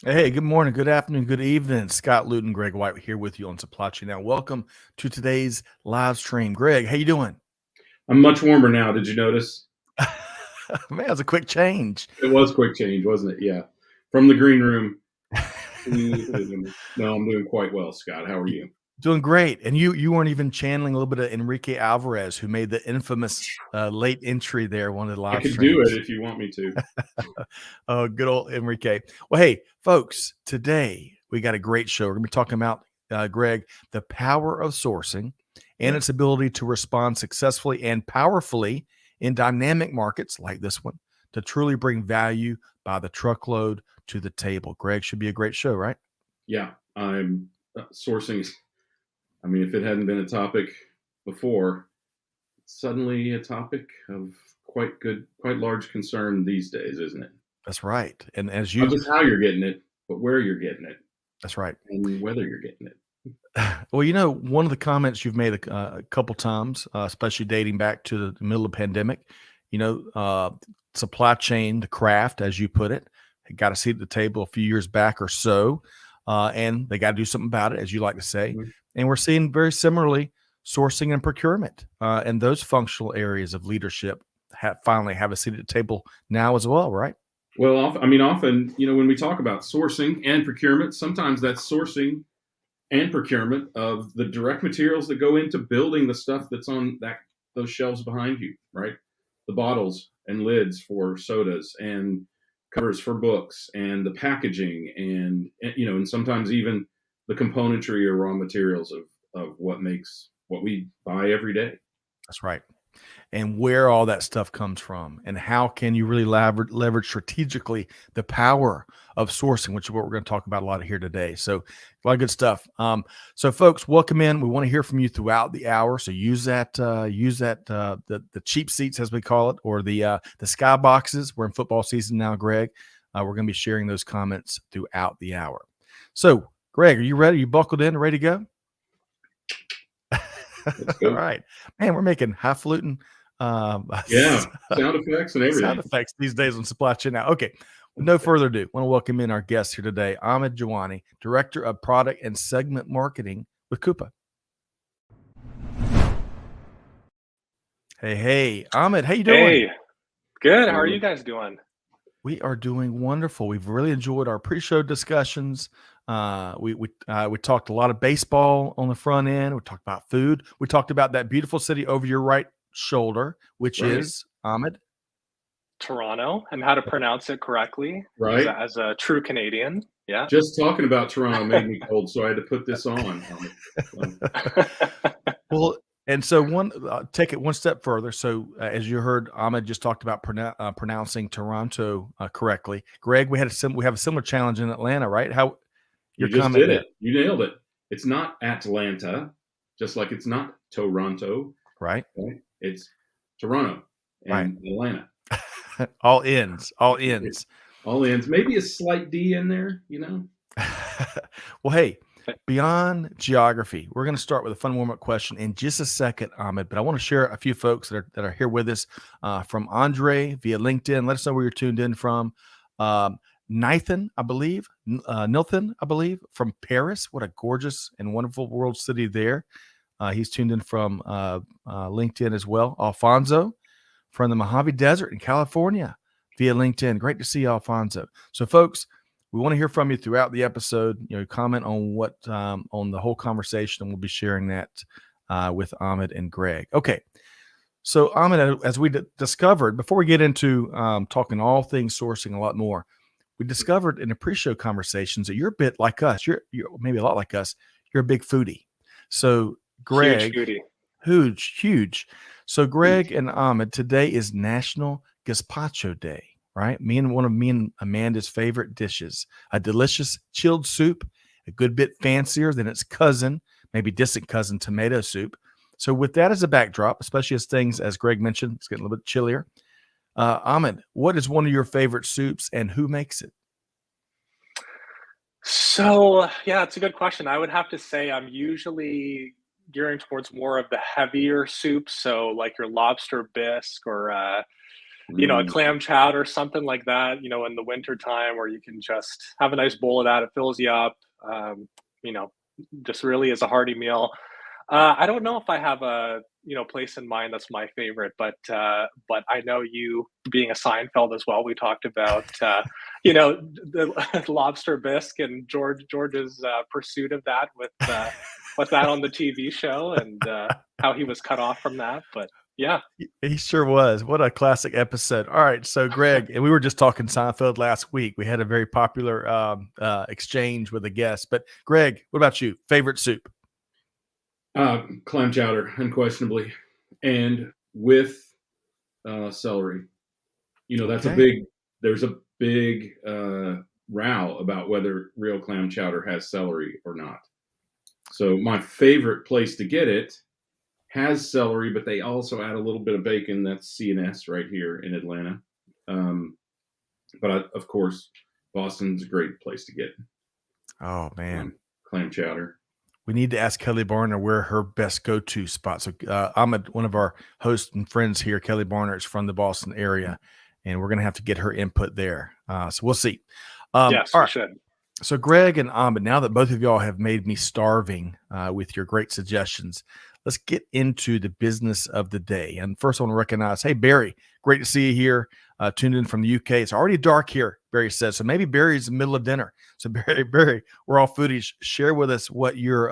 Hey, good morning, good afternoon, good evening. Scott Luton, Greg White here with you on Supply Chain Now. Welcome to today's live stream. Greg, how you doing? I'm much warmer now. Did you notice? Man, it's a quick change. It was quick change, wasn't it? Yeah. From the green room. No, I'm doing quite well, Scott. How are You- you? Doing great. And you weren't even channeling a little bit of Enrique Alvarez, who made the infamous late entry there, one of the I live could do it streams. if you want me to. Oh, good old Enrique. Well, hey, folks, today we got a great show. We're going to be talking about, Greg, the power of sourcing and Yeah. its ability to respond successfully and powerfully in dynamic markets like this one to truly bring value by the truckload to the table. Greg, should be a great show, right? Yeah. I'm sourcing. I mean, if it hadn't been a topic before, it's suddenly a topic of quite large concern these days, isn't it? That's right. And as Not you, just how you're getting it, but where you're getting it that's right. and whether you're getting it. Well, one of the comments you've made a couple times, especially dating back to the middle of the pandemic, supply chain, the craft, as you put it, got a seat at the table a few years back or so, and they got to do something about it, as you like to say. Mhm. And we're seeing very similarly sourcing and procurement, and those functional areas of leadership finally have a seat at the table now as well, right? Well, often, when we talk about sourcing and procurement, sometimes that's sourcing and procurement of the direct materials that go into building the stuff that's on those shelves behind you, right? The bottles and lids for sodas and covers for books and the packaging and sometimes even the componentry or raw materials of what makes what we buy every day. That's right. And where all that stuff comes from, and how can you really leverage strategically the power of sourcing, which is what we're going to talk about a lot here today. So, a lot of good stuff. So, folks, welcome in. We want to hear from you throughout the hour. So, use the cheap seats as we call it, or the sky boxes. We're in football season now, Greg. We're going to be sharing those comments throughout the hour. So, Greg, are you ready? You buckled in, ready to go? Let's All go. right, man. We're making highfalutin Yeah, sound effects and sound everything. effects these days on supply chain now. Okay, with no further ado, I want to welcome in our guest here today, Ahmed Jawani, Director of Product and Segment Marketing with Coupa. Hey, Ahmed, how you doing? Hey, good. How are you Um, guys doing? We are doing wonderful. We've really enjoyed our pre-show discussions. We talked a lot of baseball on the front end. We talked about food. We talked about that beautiful city over your right shoulder, which right, is Ahmed. Toronto, and how to pronounce it correctly as right. a true Canadian. Yeah. Just talking about Toronto made me cold, so I had to put this on. So, Well, and so take it one step further. So, as you heard, Ahmed just talked about pronouncing Toronto correctly. Greg, we have a similar challenge in Atlanta, right? How your you just comment did there, it. You nailed it. It's not Atlanta, just like it's not Toronto, right? right? It's Toronto Right. and Atlanta. All ends, all It ends. all ends. Maybe a slight D in there. Well, hey, beyond geography, we're going to start with a fun warm-up question in just a second, Ahmed. But I want to share a few folks that are here with us from Andre via LinkedIn. Let us know where you're tuned in from. Nathan, I believe, Nilton, I believe, from Paris. What a gorgeous and wonderful world city there. He's tuned in from LinkedIn as well. Alfonso from the Mojave Desert in California via LinkedIn. Great to see you, Alfonso. So, folks, we want to hear from you throughout the episode. Comment on what on the whole conversation, and we'll be sharing that with Ahmed and Greg. Okay. So, Ahmed, as we discovered before we get into talking all things sourcing a lot more, we discovered in the pre-show conversations that you're a bit like us. You're maybe a lot like us. You're a big foodie. So, Huge Greg, foodie. huge. So, Greg and Ahmed, today is National Gazpacho Day, right? Me and Amanda's favorite dishes, a delicious chilled soup, a good bit fancier than its cousin, maybe distant cousin, tomato soup. So, with that as a backdrop, especially as things, as Greg mentioned, it's getting a little bit chillier. Ahmed, what is one of your favorite soups and who makes it? So, yeah, it's a good question. I would have to say I'm usually gearing towards more of the heavier soups, so like your lobster bisque or a clam chowder or something like that, in the winter time where you can just have a nice bowl of that. It fills you up, you know, just really is a hearty meal. I don't know if I have a, place in mind that's my favorite, but I know you being a Seinfeld as well. We talked about, the lobster bisque and George's pursuit of that with that on the TV show and how he was cut off from that. But yeah. He sure was. What a classic episode. All right. So, Greg, and we were just talking Seinfeld last week. We had a very popular exchange with a guest. But, Greg, what about you? Favorite soup? Clam chowder, unquestionably, and with celery. That's Okay. there's a big row about whether real clam chowder has celery or not. So my favorite place to get it has celery, but they also add a little bit of bacon. That's C&S right here in Atlanta. Of course, Boston's a great place to get Oh, man. clam chowder. We need to ask Kelly Barner where her best go-to spot. So one of our hosts and friends here, Kelly Barner, is from the Boston area, and we're going to have to get her input there. So we'll see. Yes, All we right. should. So Greg and Ahmed, now that both of y'all have made me starving with your great suggestions, let's get into the business of the day. And first I want to recognize, hey, Barry, great to see you here. Tuned in from the UK. It's already dark here, Barry says. So maybe Barry's in the middle of dinner. So Barry, we're all foodies. Share with us what your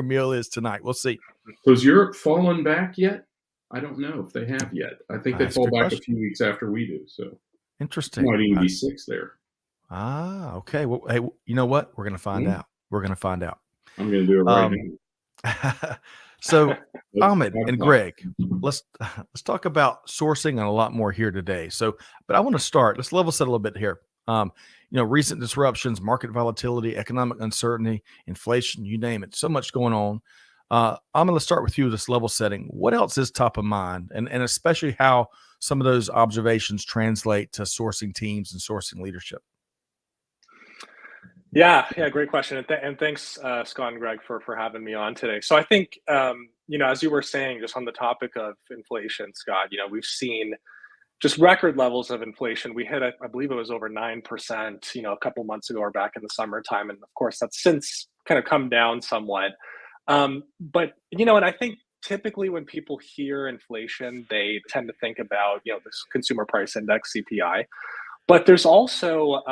meal is tonight. We'll see. So has Europe fallen back yet? I don't know if they have yet. I think they That's a fall good back question. a few weeks after we do. So Interesting. might even be 6 there. Okay. Well, hey, you know what? We're going to find out. We're going to find out. I'm going to do it right now. So, Ahmed and I've Greg, let's talk about sourcing and a lot more here today. So, but I want to start. Let's level set a little bit here. Recent disruptions, market volatility, economic uncertainty, inflation, you name it. So much going on. I'm going to start with you. This level setting. What else is top of mind, and especially how some of those observations translate to sourcing teams and sourcing leadership? Yeah, great question, and thanks, Scott and Greg, for having me on today. So I think, as you were saying, just on the topic of inflation, Scott, we've seen just record levels of inflation. We hit, I believe it was over 9%, a couple months ago or back in the summertime, and of course that's since kind of come down somewhat. But and I think typically when people hear inflation, they tend to think about this consumer price index (CPI). But there's also,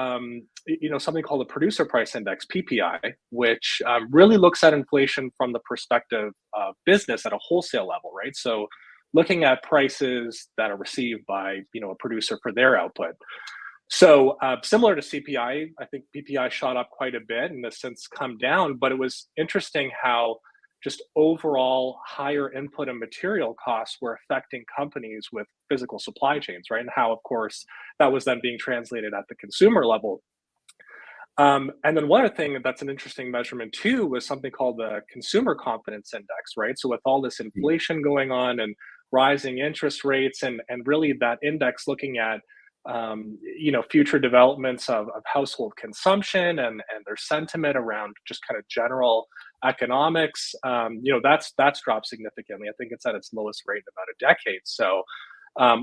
something called the producer price index (PPI), which really looks at inflation from the perspective of business at a wholesale level, right? So, looking at prices that are received by a producer for their output. So, similar to CPI, I think PPI shot up quite a bit and has since come down. But it was interesting how just overall higher input and material costs were affecting companies with physical supply chains, right? And how, of course, that was then being translated at the consumer level. And then one other thing that's an interesting measurement too was something called the consumer confidence index, right? So with all this inflation going on and rising interest rates and really that index looking at future developments of household consumption and their sentiment around just kind of general economics, that's dropped significantly. I think it's at its lowest rate in about a decade. So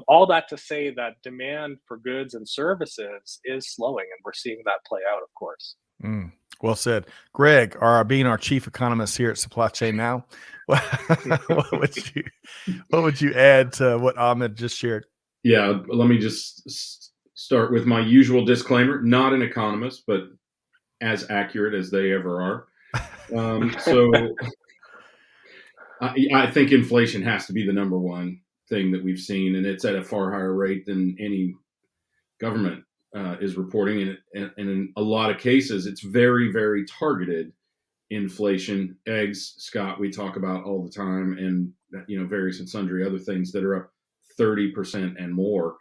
all that to say that demand for goods and services is slowing, and we're seeing that play out, of course. Well said. Greg, being our chief economist here at Supply Chain Now, what would you add to what Ahmed just shared? Yeah, let me just start with my usual disclaimer. Not an economist, but as accurate as they ever are. I think inflation has to be the number one thing that we've seen, and it's at a far higher rate than any government is reporting. And in a lot of cases, it's very, very targeted inflation. Eggs, Scott, we talk about all the time, and various and sundry other things that are up 30% and more.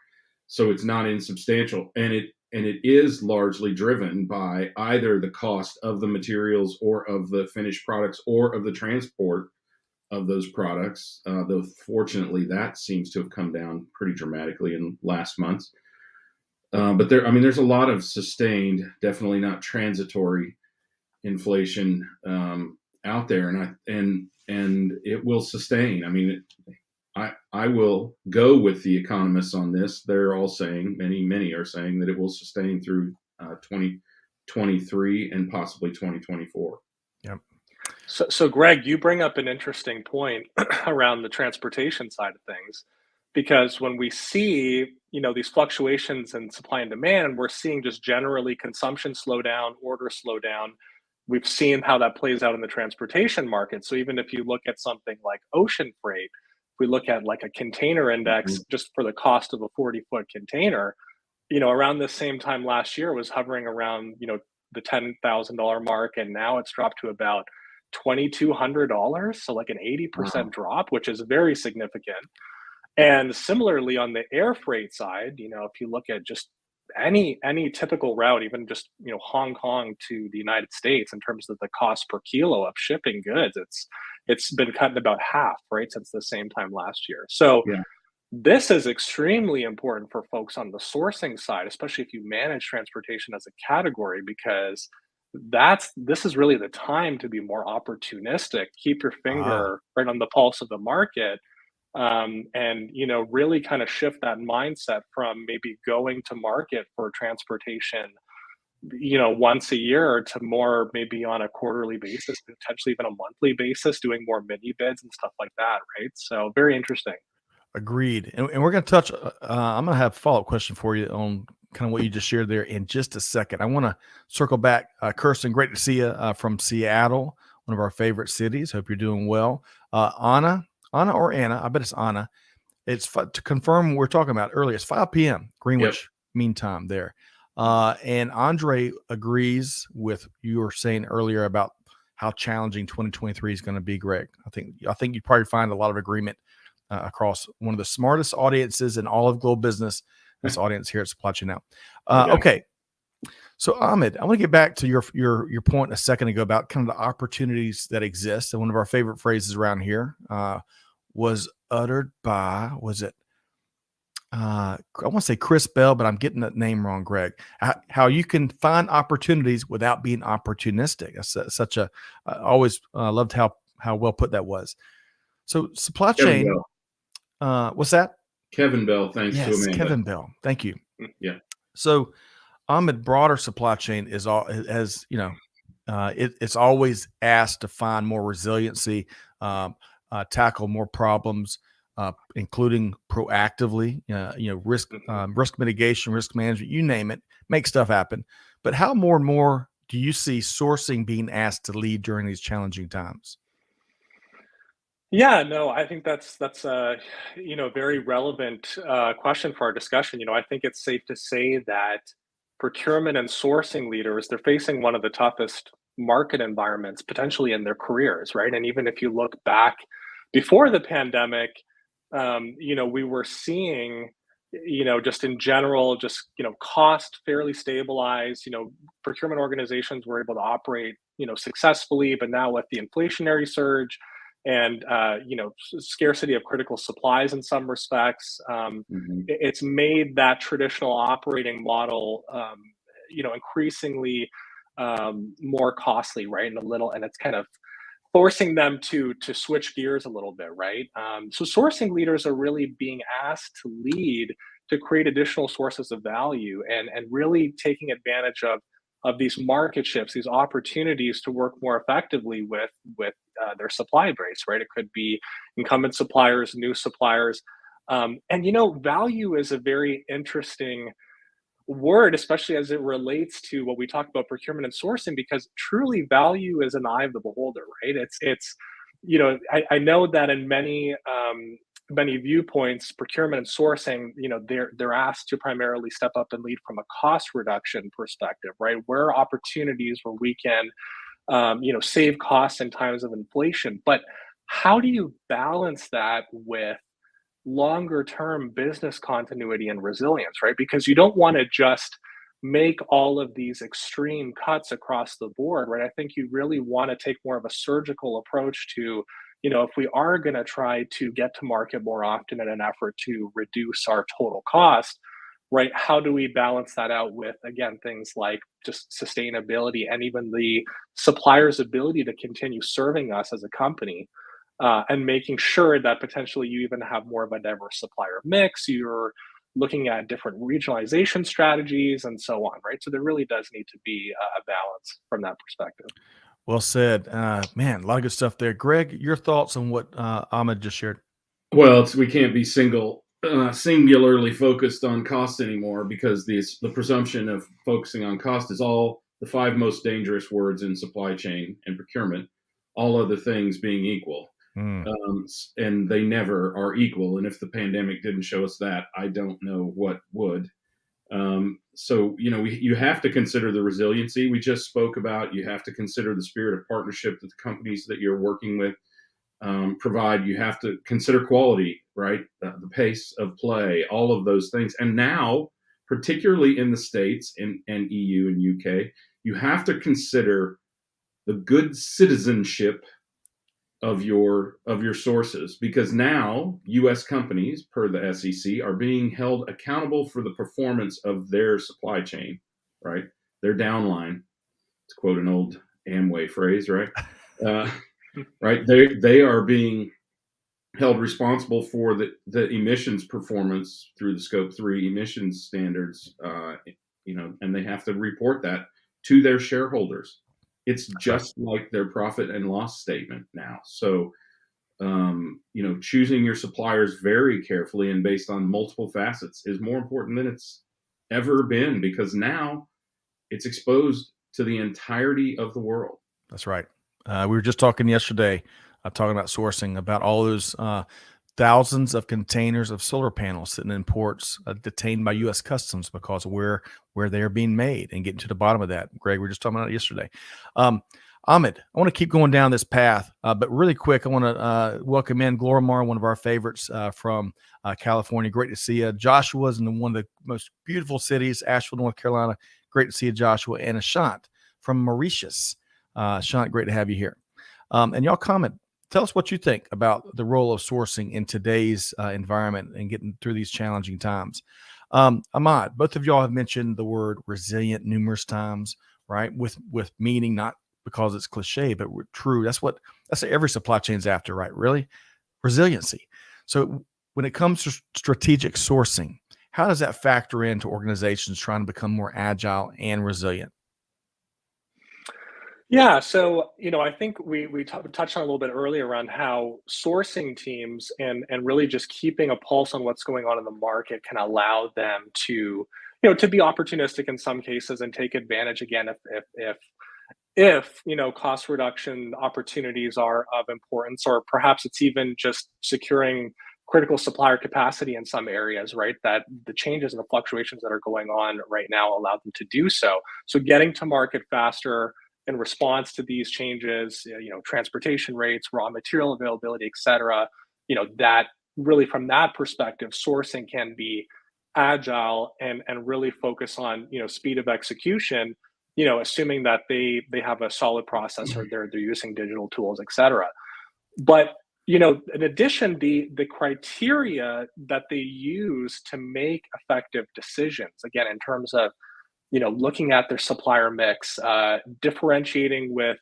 So it's not insubstantial, and it is largely driven by either the cost of the materials or of the finished products or of the transport of those products. Though fortunately, that seems to have come down pretty dramatically in last months. But there's a lot of sustained, definitely not transitory inflation out there, and it will sustain. I will go with the economists on this. They're all saying, many are saying that it will sustain through 2023 and possibly 2024. Yep. So Greg, you bring up an interesting point around the transportation side of things, because when we see, these fluctuations in supply and demand, we're seeing just generally consumption slow down, orders slow down. We've seen how that plays out in the transportation market. So even if you look at something like ocean freight, if we look at like a container index Mhm. just for the cost of a 40-foot container, around the same time last year was hovering around, the $10,000 mark, and now it's dropped to about $2,200. So like an 80% Wow. drop, which is very significant. And similarly on the air freight side, if you look at just any typical route, even just Hong Kong to the United States, in terms of the cost per kilo of shipping goods, it's been cut in about half, right, since the same time last year. So Yeah. this is extremely important for folks on the sourcing side, especially if you manage transportation as a category, because this is really the time to be more opportunistic, keep your Ah, finger right on the pulse of the market, and really kind of shift that mindset from maybe going to market for transportation once a year to more maybe on a quarterly basis, potentially even a monthly basis, doing more mini bids and stuff like that, right? So very interesting. agreed. And we're going to touch. I'm going to have a follow up question for you on kind of what you just shared there in just a second. I want to circle back. Kirsten, great to see you from Seattle, one of our favorite cities. Hope you're doing well. Anna or Anna? I bet it's Anna. To confirm what we're talking about earlier. It's 5 p.m. Yep. Greenwich Mean Time there. And Andre agrees with you were saying earlier about how challenging 2023 is going to be, Greg. I think you probably find a lot of agreement across one of the smartest audiences in all of global business. That's audience here at Supply Chain Now. Yeah. Okay. So Ahmed, I want to get back to your point a second ago about kind of the opportunities that exist. And one of our favorite phrases around here was uttered by, was it I want to say Chris Bell, but I'm getting that name wrong, Greg. How you can find opportunities without being opportunistic. That's such a, I always loved how well put that was. So supply Kevin chain, Bell. what's that? Kevin Bell, thanks to Yes, Amanda. Kevin Bell. Thank you. Yeah. So Ahmed, broader supply chain is all as it's always asked to find more resiliency, tackle more problems, including proactively, risk mitigation, risk management, you name it, make stuff happen. But how more and more do you see sourcing being asked to lead during these challenging times? Yeah, no, I think that's a very relevant question for our discussion. I think it's safe to say that procurement and sourcing leaders, they're facing one of the toughest market environments potentially in their careers, right? And even if you look back before the pandemic, we were seeing, just in general, just cost fairly stabilized. Procurement organizations were able to operate, successfully, but now with the inflationary surge and scarcity of critical supplies in some respects, Mhm. it's made that traditional operating model increasingly more costly, right? And it's kind of forcing them to switch gears a little bit, right? So sourcing leaders are really being asked to lead, to create additional sources of value, and really taking advantage of these market shifts, these opportunities to work more effectively with their supply base, right? It could be incumbent suppliers, new suppliers, and value is a very interesting word, especially as it relates to what we talk about procurement and sourcing, because truly value is an eye of the beholder, right? I know that in many viewpoints, procurement and sourcing, they're asked to primarily step up and lead from a cost reduction perspective, right? Where are opportunities where we can save costs in times of inflation. But how do you balance that with longer term business continuity and resilience, right? Because you don't want to just make all of these extreme cuts across the board, right? I think you really want to take more of a surgical approach to, if we are going to try to get to market more often in an effort to reduce our total cost, right? How do we balance that out with, again, things like just sustainability and even the supplier's ability to continue serving us as a company? and making sure that potentially you even have more of a diverse supplier mix. You're looking at different regionalization strategies and so on, right? So there really does need to be a balance from that perspective. Well said. Man, a lot of good stuff there. Greg, your thoughts on what Ahmed just shared? Well, we can't be singularly focused on cost anymore, because the presumption of focusing on cost is all the five most dangerous words in supply chain and procurement, all other things being equal. Mm, And they never are equal. And if the pandemic didn't show us that, I don't know what would. So, you have to consider the resiliency we just spoke about. You have to consider the spirit of partnership that the companies that you're working with provide. You have to consider quality, right? The pace of play, all of those things. And now, particularly in the States and EU and UK, you have to consider the good citizenship of your sources, because now U.S. companies, per the SEC, are being held accountable for the performance of their supply chain, right? Their downline, to quote an old Amway phrase, right? Right? They are being held responsible for the emissions performance through the Scope 3 emissions standards, and they have to report that to their shareholders. It's just like their profit and loss statement now. So, choosing your suppliers very carefully and based on multiple facets is more important than it's ever been, because now it's exposed to the entirety of the world. That's right. We were just talking yesterday, talking about sourcing, about all those thousands of containers of solar panels sitting in ports detained by U.S. Customs because of where they are being made, and getting to the bottom of that. Greg, we were just talking about it yesterday. Ahmed, I want to keep going down this path, but really quick, I want to welcome in Glorimar, one of our favorites from California. Great to see you. Joshua's in one of the most beautiful cities, Asheville, North Carolina. Great to see you, Joshua. And Ashant from Mauritius. Ashant, great to have you here. And y'all comment. Tell us what you think about the role of sourcing in today's environment and getting through these challenging times. Ahmad, both of y'all have mentioned the word resilient numerous times, right? With meaning, not because it's cliche, but true. That's what every supply chain's after, right? Really, resiliency. So when it comes to strategic sourcing, how does that factor into organizations trying to become more agile and resilient? Yeah, so I think we touched on a little bit earlier around how sourcing teams and really just keeping a pulse on what's going on in the market can allow them to be opportunistic in some cases and take advantage again if cost reduction opportunities are of importance, or perhaps it's even just securing critical supplier capacity in some areas, right? That the changes and the fluctuations that are going on right now allow them to do so. So getting to market faster in response to these changes, transportation rates, raw material availability, et cetera, that really from that perspective, sourcing can be agile and really focus on, speed of execution, assuming that they have a solid process, or they're using digital tools, et cetera. But in addition, the criteria that they use to make effective decisions, again, in terms of looking at their supplier mix, differentiating with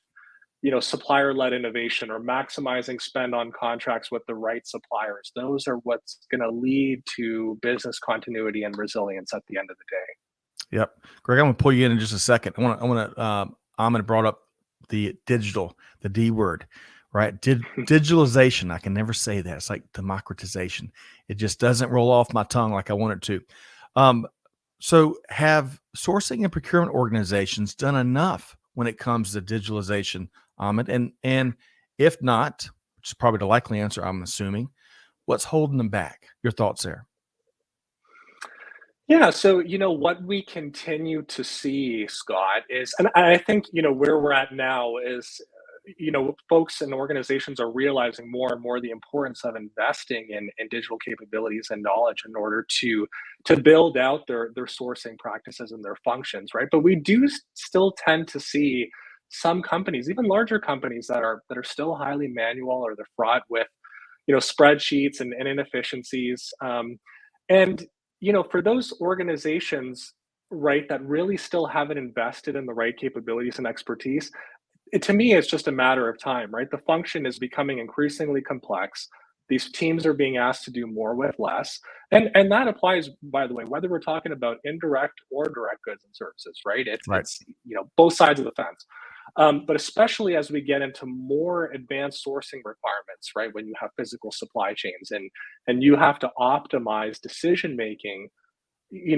supplier-led innovation, or maximizing spend on contracts with the right suppliers. Those are what's going to lead to business continuity and resilience at the end of the day. Yep. Greg, I'm going to pull you in just a second. Ahmed brought up the D word, right? Digitalization. I can never say that. It's like democratization. It just doesn't roll off my tongue like I want it to. So have sourcing and procurement organizations done enough when it comes to digitalization, Ahmed? And if not, which is probably the likely answer, I'm assuming, what's holding them back? Your thoughts there? Yeah, so what we continue to see, Scott, is, and I think where we're at now is, folks and organizations are realizing more and more the importance of investing in digital capabilities and knowledge in order to build out their sourcing practices and their functions, right? But we do still tend to see some companies, even larger companies, that are still highly manual, or they're fraught with spreadsheets and inefficiencies. And for those organizations, right, that really still haven't invested in the right capabilities and expertise, to me, it's just a matter of time, right? The function is becoming increasingly complex. These teams are being asked to do more with less. And that applies, by the way, whether we're talking about indirect or direct goods and services, right? Right. It's both sides of the fence. But especially as we get into more advanced sourcing requirements, right? When you have physical supply chains and you have to optimize decision making,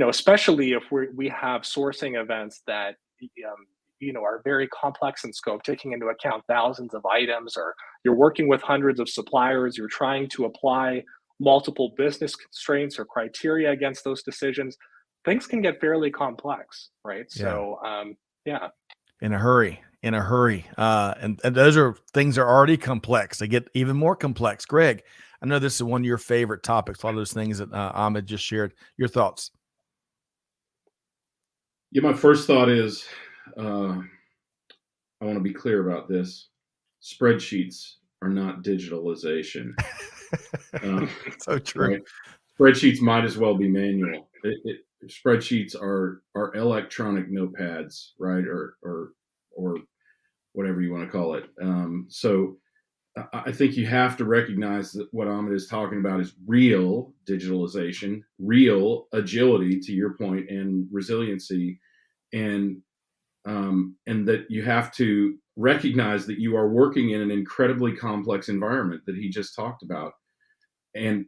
especially if we have sourcing events that are very complex in scope, taking into account thousands of items, or you're working with hundreds of suppliers, you're trying to apply multiple business constraints or criteria against those decisions, things can get fairly complex, right? Yeah. So, yeah. In a hurry. And those are things that are already complex. They get even more complex. Greg, I know this is one of your favorite topics, a lot of those things that Ahmed just shared. Your thoughts? Yeah, my first thought is I want to be clear about this. Spreadsheets are not digitalization. So true. Right? Spreadsheets might as well be manual. Spreadsheets are electronic notepads, right? Or whatever you want to call it. So I think you have to recognize that what Ahmed is talking about is real digitalization, real agility, to your point, and resiliency, and that you have to recognize that you are working in an incredibly complex environment that he just talked about, and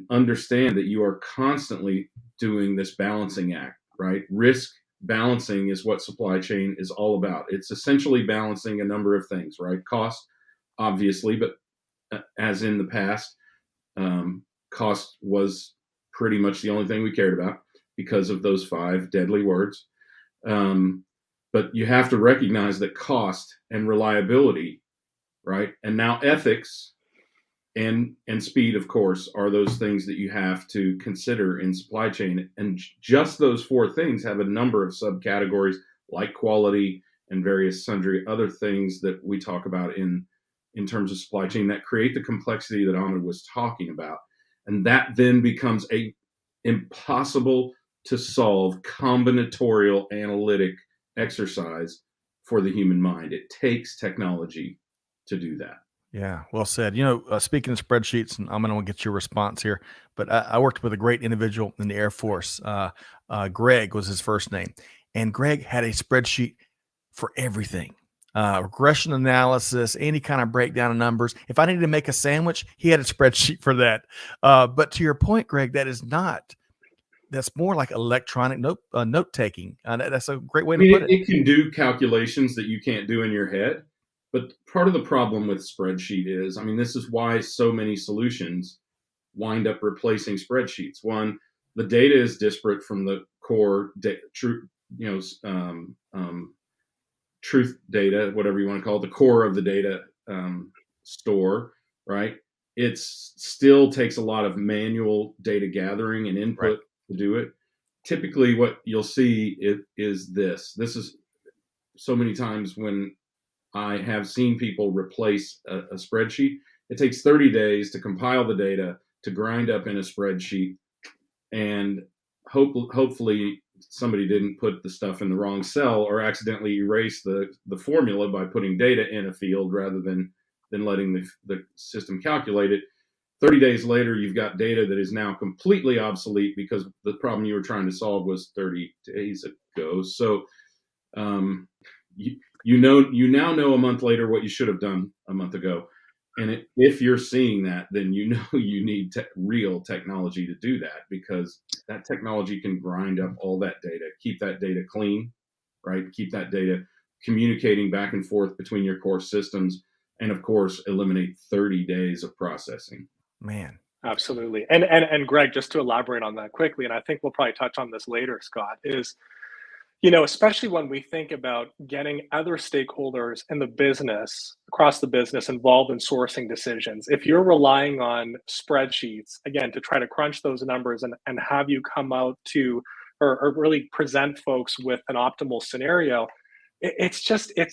understand that you are constantly doing this balancing act, right? Risk balancing is what supply chain is all about. It's essentially balancing a number of things, right? Cost, obviously, but as in the past, cost was pretty much the only thing we cared about because of those 5 deadly words. But you have to recognize that cost and reliability, right? And now ethics and speed, of course, are those things that you have to consider in supply chain. And just those 4 things have a number of subcategories, like quality and various sundry other things that we talk about in terms of supply chain, that create the complexity that Ahmed was talking about. And that then becomes a impossible to solve combinatorial analytic exercise for the human mind. It takes technology to do that. Yeah, well said. Speaking of spreadsheets, and I'm going to get your response here, but I worked with a great individual in the Air Force. Greg was his first name, and Greg had a spreadsheet for everything. Regression analysis, any kind of breakdown of numbers. If I needed to make a sandwich, he had a spreadsheet for that. But to your point, Greg, that's more like electronic note taking. That's a great way to put it. It can do calculations that you can't do in your head. But part of the problem with spreadsheet is, this is why so many solutions wind up replacing spreadsheets. One, the data is disparate from the core truth data, whatever you want to call it, the core of the data store, right? It still takes a lot of manual data gathering and input to do it. Typically, what you'll see is this. This is so many times when I have seen people replace a spreadsheet. It takes 30 days to compile the data, to grind up in a spreadsheet, and hopefully somebody didn't put the stuff in the wrong cell or accidentally erase the formula by putting data in a field rather than letting the system calculate it. 30 days later, you've got data that is now completely obsolete because the problem you were trying to solve was 30 days ago. So you now know a month later what you should have done a month ago. And if you're seeing that, then you need real technology to do that, because that technology can grind up all that data, keep that data clean, right? Keep that data communicating back and forth between your core systems, and of course, eliminate 30 days of processing. Man. Absolutely. And Greg, just to elaborate on that quickly, and I think we'll probably touch on this later, Scott, is especially when we think about getting other stakeholders in the business, across the business, involved in sourcing decisions. If you're relying on spreadsheets, again, to try to crunch those numbers and have you come out to, or really present folks with an optimal scenario,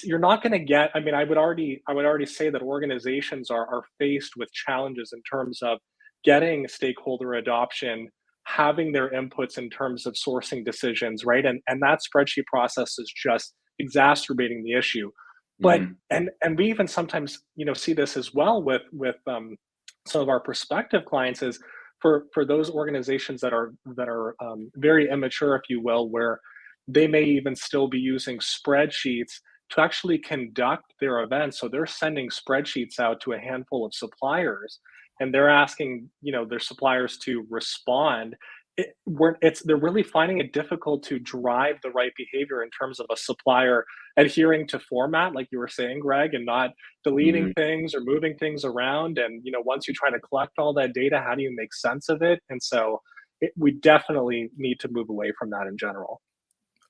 you're not going to get, I would already say that organizations are faced with challenges in terms of getting stakeholder adoption, having their inputs in terms of sourcing decisions, right? And that spreadsheet process is just exacerbating the issue. But Mhm. and we even sometimes, see this as well with some of our prospective clients is for those organizations that are very immature, if you will, where they may even still be using spreadsheets to actually conduct their events. So they're sending spreadsheets out to a handful of suppliers, and they're asking, their suppliers to respond. They're really finding it difficult to drive the right behavior in terms of a supplier adhering to format, like you were saying, Greg, and not deleting Mhm. things or moving things around. And once you try to collect all that data, how do you make sense of it? And so we definitely need to move away from that in general.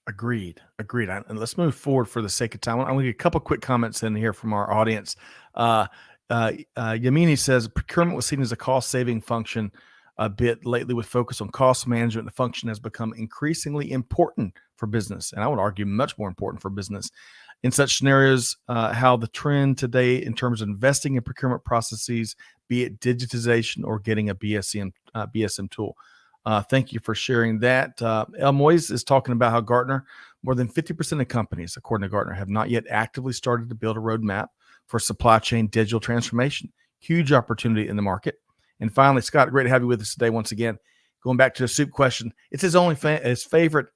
Agreed. Agreed. And let's move forward for the sake of time. I'm going to get a couple quick comments in here from our audience. Uh, Yamini says procurement was seen as a cost saving function a bit lately with focus on cost management. The function has become increasingly important for business, and I would argue much more important for business. In such scenarios, how the trend today in terms of investing in procurement processes, be it digitization or getting a BSM tool. Thank you for sharing that. El Moise is talking about how Gartner, more than 50% of companies, according to Gartner, have not yet actively started to build a roadmap for supply chain digital transformation. Huge opportunity in the market. And finally, Scott, great to have you with us today once again. Going back to the soup question, it's his favorite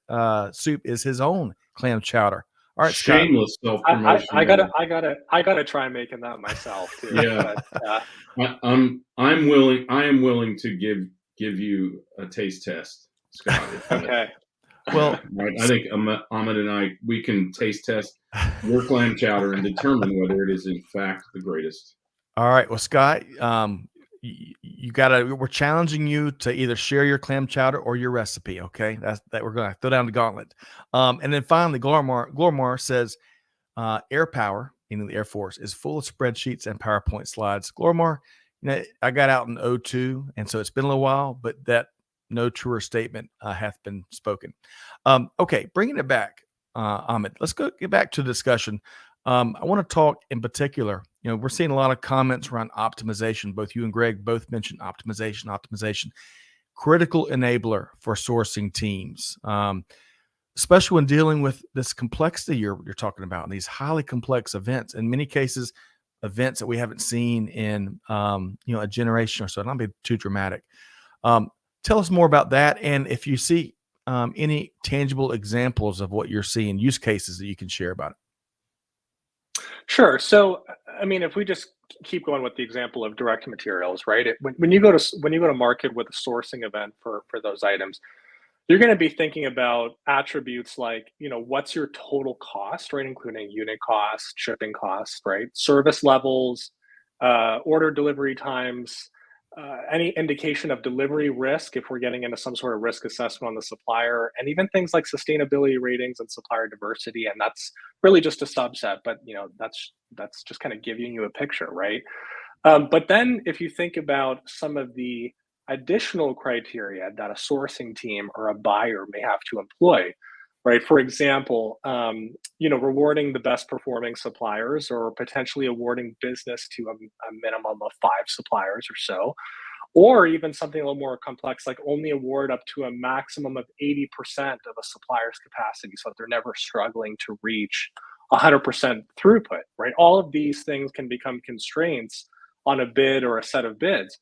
soup is his own clam chowder. All right, Scott. Shameless self I, promotion I gotta there. I gotta I gotta try making that myself too. Yeah, But I am willing to give you a taste test, Scott. If that okay. Well, right, I think Ahmed and I we can taste test your clam chowder and determine whether it is in fact the greatest. all right. Well, Scott, you gotta. We're challenging you to either share your clam chowder or your recipe. Okay, that's that. We're gonna throw down the gauntlet. And then finally, Glormar says, air power, meaning the Air Force, is full of spreadsheets and PowerPoint slides. Glormar, I got out in '02, and so it's been a little while, but that no truer statement hath been spoken. Okay, bringing it back, Ahmed. Let's get back to the discussion. I want to talk in particular. We're seeing a lot of comments around optimization. Both you and Greg both mentioned optimization, critical enabler for sourcing teams. Especially when dealing with this complexity you're talking about and these highly complex events, in many cases, events that we haven't seen in a generation or so. Not be too dramatic. Um, Tell us more about that, and if you see any tangible examples of what you're seeing, use cases that you can share about it. Sure. So, I mean, if we just keep going with the example of direct materials, right? When you go to market with a sourcing event for those items, you're going to be thinking about attributes like, what's your total cost, right? Including unit cost, shipping cost, right? Service levels, order delivery times, any indication of delivery risk if we're getting into some sort of risk assessment on the supplier, and even things like sustainability ratings and supplier diversity. And that's really just a subset, but that's just kind of giving you a picture, right? But then if you think about some of the additional criteria that a sourcing team or a buyer may have to employ, right? For example, rewarding the best performing suppliers or potentially awarding business to a minimum of five suppliers or so, or even something a little more complex, like only award up to a maximum of 80% of a supplier's capacity so that they're never struggling to reach 100% throughput, right? All of these things can become constraints on a bid or a set of bids.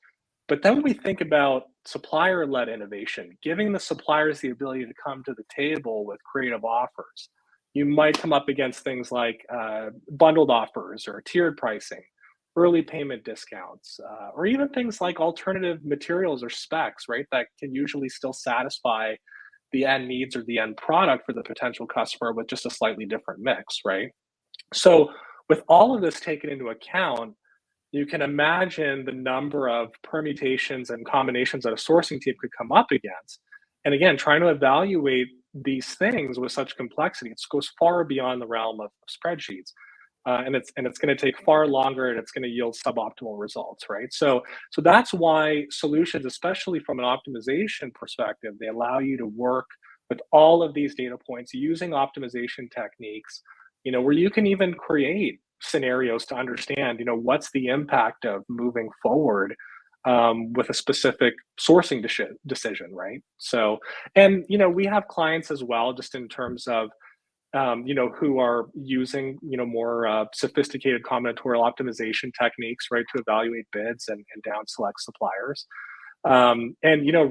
But then we think about supplier led innovation, giving the suppliers the ability to come to the table with creative offers. You might come up against things like bundled offers or tiered pricing, early payment discounts, or even things like alternative materials or specs, right? That can usually still satisfy the end needs or the end product for the potential customer with just a slightly different mix, right? So, with all of this taken into account, you can imagine the number of permutations and combinations that a sourcing team could come up against. And again, trying to evaluate these things with such complexity, it goes far beyond the realm of spreadsheets. And it's going to take far longer, and it's going to yield suboptimal results, right? So that's why solutions, especially from an optimization perspective, they allow you to work with all of these data points using optimization techniques, where you can even create scenarios to understand, what's the impact of moving forward with a specific sourcing decision, right? So, and we have clients as well, just in terms of who are using, more sophisticated combinatorial optimization techniques, right, to evaluate bids and down select suppliers. And,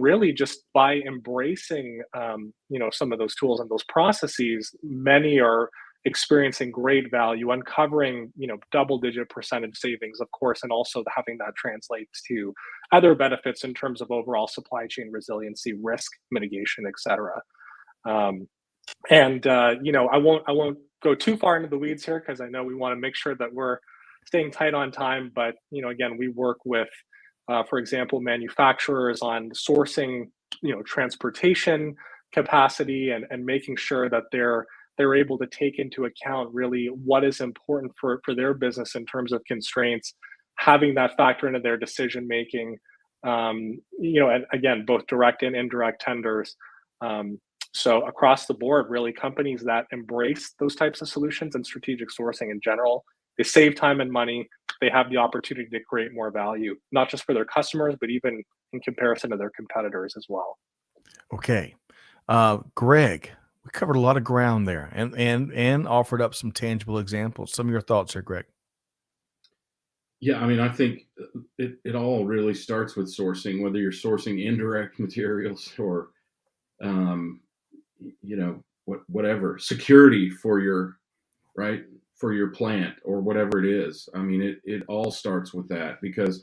really just by embracing, some of those tools and those processes, many are experiencing great value, uncovering, double-digit percentage savings, of course, and also having that translate to other benefits in terms of overall supply chain resiliency, risk mitigation, et cetera. Um, and I won't go too far into the weeds here because I know we want to make sure that we're staying tight on time. But again, we work with, for example, manufacturers on sourcing, transportation capacity and making sure that they're able to take into account really what is important for their business in terms of constraints, having that factor into their decision making. And again, both direct and indirect tenders. So across the board, really, companies that embrace those types of solutions and strategic sourcing in general, they save time and money. They have the opportunity to create more value, not just for their customers, but even in comparison to their competitors as well. Okay. Greg, we covered a lot of ground there and offered up some tangible examples. Some of your thoughts here, Greg. Yeah, I mean, I think it all really starts with sourcing, whether you're sourcing indirect materials or, um, whatever security for your right for your plant or whatever it is. I mean, it all starts with that because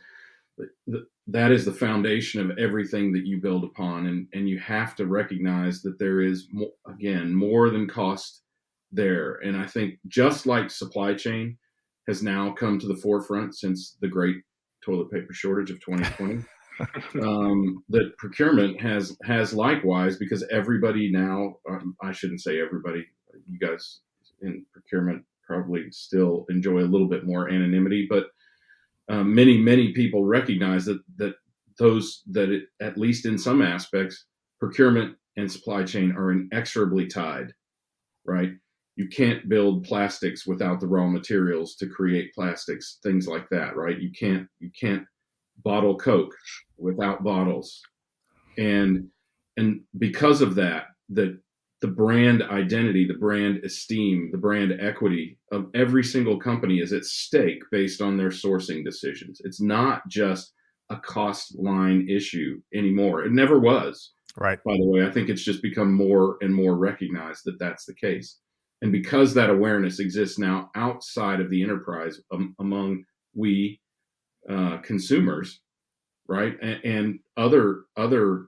that is the foundation of everything that you build upon, and you have to recognize that there is more than cost there. And I think just like supply chain has now come to the forefront since the great toilet paper shortage of 2020. That procurement has likewise, because everybody now, I shouldn't say everybody, you guys in procurement probably still enjoy a little bit more anonymity, but many people recognize at least in some aspects, procurement and supply chain are inexorably tied, right? You can't build plastics without the raw materials to create plastics, things like that, right? You can't bottle Coke without bottles. And because of that, the brand identity, the brand esteem, the brand equity of every single company is at stake based on their sourcing decisions. It's not just a cost line issue anymore. It never was. Right. By the way, I think it's just become more and more recognized that that's the case. And because that awareness exists now outside of the enterprise among we consumers, right, and other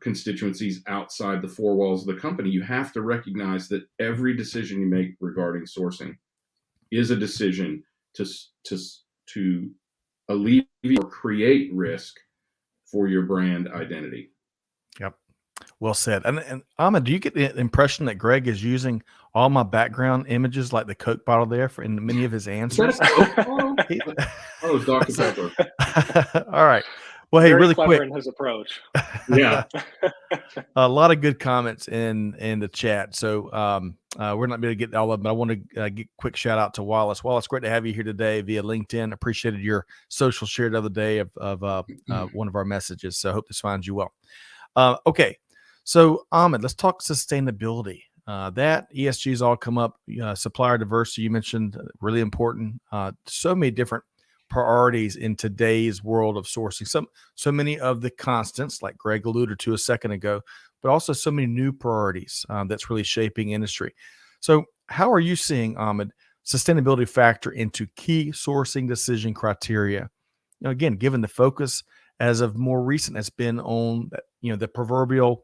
constituencies outside the four walls of the company, you have to recognize that every decision you make regarding sourcing is a decision to alleviate or create risk for your brand identity. Yep. Well said. And Ahmed, do you get the impression that Greg is using all my background images like the Coke bottle there in many of his answers? Oh, Dr. Pepper. All right. Well, hey, Very really clever quick. in his approach. Yeah. A lot of good comments in the chat. So we're not going to get all of them, but I want to get a quick shout out to Wallace. Wallace, great to have you here today via LinkedIn. Appreciated your social share the other day of one of our messages. So I hope this finds you well. Okay. So Ahmed, let's talk sustainability. That ESG has all come up. Supplier diversity, you mentioned, really important. So many different priorities in today's world of sourcing. So many of the constants, like Greg alluded to a second ago, but also so many new priorities that's really shaping industry. So how are you seeing, Ahmed, sustainability factor into key sourcing decision criteria? Again, given the focus as of more recent has been on the proverbial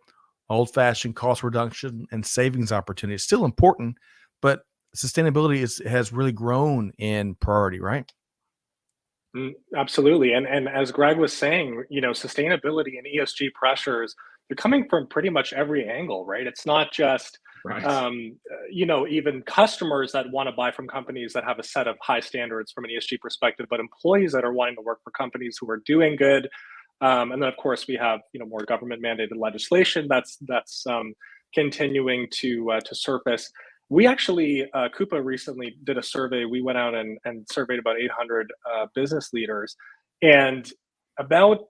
old-fashioned cost reduction and savings opportunity. It's still important, but sustainability has really grown in priority, right? Absolutely. And as Greg was saying, sustainability and ESG pressures, they're coming from pretty much every angle, right? It's not just, Right. even customers that want to buy from companies that have a set of high standards from an ESG perspective, but employees that are wanting to work for companies who are doing good. And then, of course, we have, more government mandated legislation that's continuing to surface. We actually, Coupa recently did a survey. We went out and surveyed about 800 business leaders, and about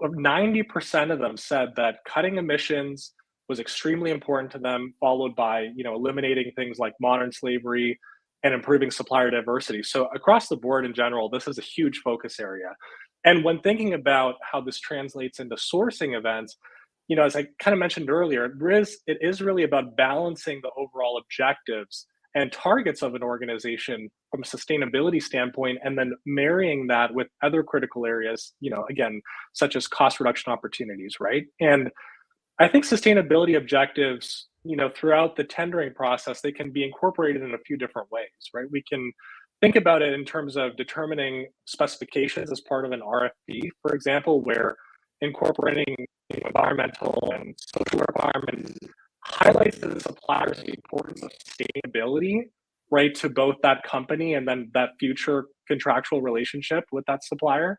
90% of them said that cutting emissions was extremely important to them, followed by, eliminating things like modern slavery and improving supplier diversity. So across the board in general, this is a huge focus area. And when thinking about how this translates into sourcing events, as I kind of mentioned earlier, it is really about balancing the overall objectives and targets of an organization from a sustainability standpoint, and then marrying that with other critical areas, again, such as cost reduction opportunities, right? And I think sustainability objectives, throughout the tendering process, they can be incorporated in a few different ways, right? We can think about it in terms of determining specifications as part of an RFP, for example, where incorporating environmental and social requirements highlights to the suppliers the importance of sustainability, right, to both that company and then that future contractual relationship with that supplier.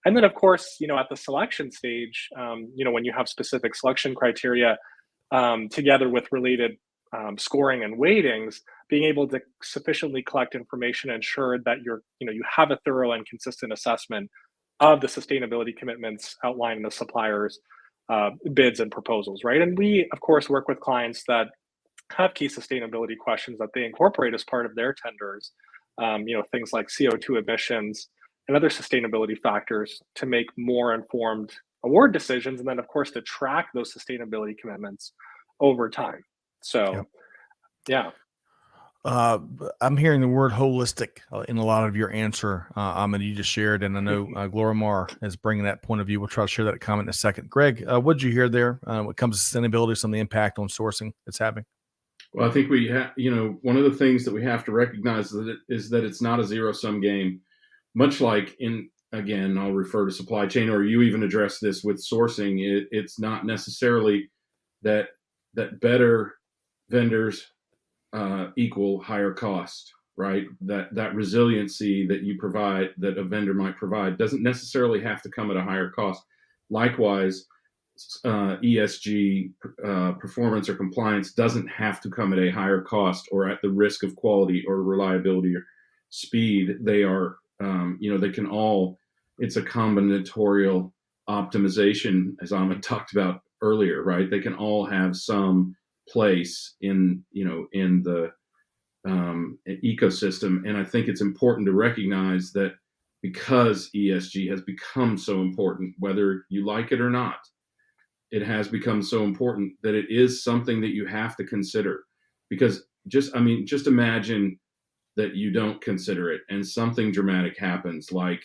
And then, of course, at the selection stage, when you have specific selection criteria together with related scoring and weightings, being able to sufficiently collect information and ensure that you have a thorough and consistent assessment of the sustainability commitments outlined in the supplier's bids and proposals, right? And we, of course, work with clients that have key sustainability questions that they incorporate as part of their tenders, things like CO2 emissions and other sustainability factors to make more informed award decisions. And then, of course, to track those sustainability commitments over time. So, yeah. I'm hearing the word holistic in a lot of your answer, Ahmed, you just shared, and I know Glorimar is bringing that point of view. We'll try to share that comment in a second. Greg, what did you hear there when it comes to sustainability, some of the impact on sourcing that's having? Well, I think we have, one of the things that we have to recognize is that it's not a zero-sum game, much like again, I'll refer to supply chain, or you even address this with sourcing. It's not necessarily that better vendors equal higher cost, right? That resiliency that you provide, that a vendor might provide, doesn't necessarily have to come at a higher cost. Likewise, ESG performance or compliance doesn't have to come at a higher cost or at the risk of quality or reliability or speed. They are, they can all. It's a combinatorial optimization, as Ahmed talked about earlier, right? They can all have some place in the ecosystem. And I think it's important to recognize that because ESG has become so important, whether you like it or not, it has become so important that it is something that you have to consider. Because just imagine that you don't consider it and something dramatic happens, like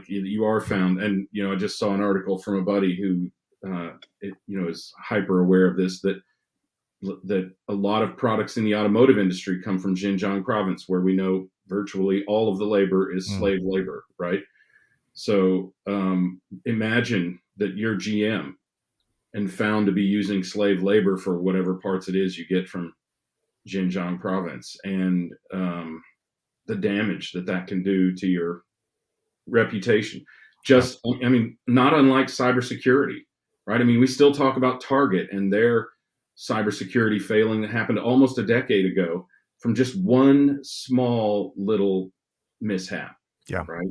you are found. And I just saw an article from a buddy who is hyper aware of this, that a lot of products in the automotive industry come from Xinjiang province, where we know virtually all of the labor is slave labor, right? So imagine that you're GM and found to be using slave labor for whatever parts it is you get from Xinjiang province, and the damage that can do to your reputation. Not unlike cybersecurity, right? We still talk about Target and their cybersecurity failing that happened almost a decade ago from just one small little mishap. Yeah. Right.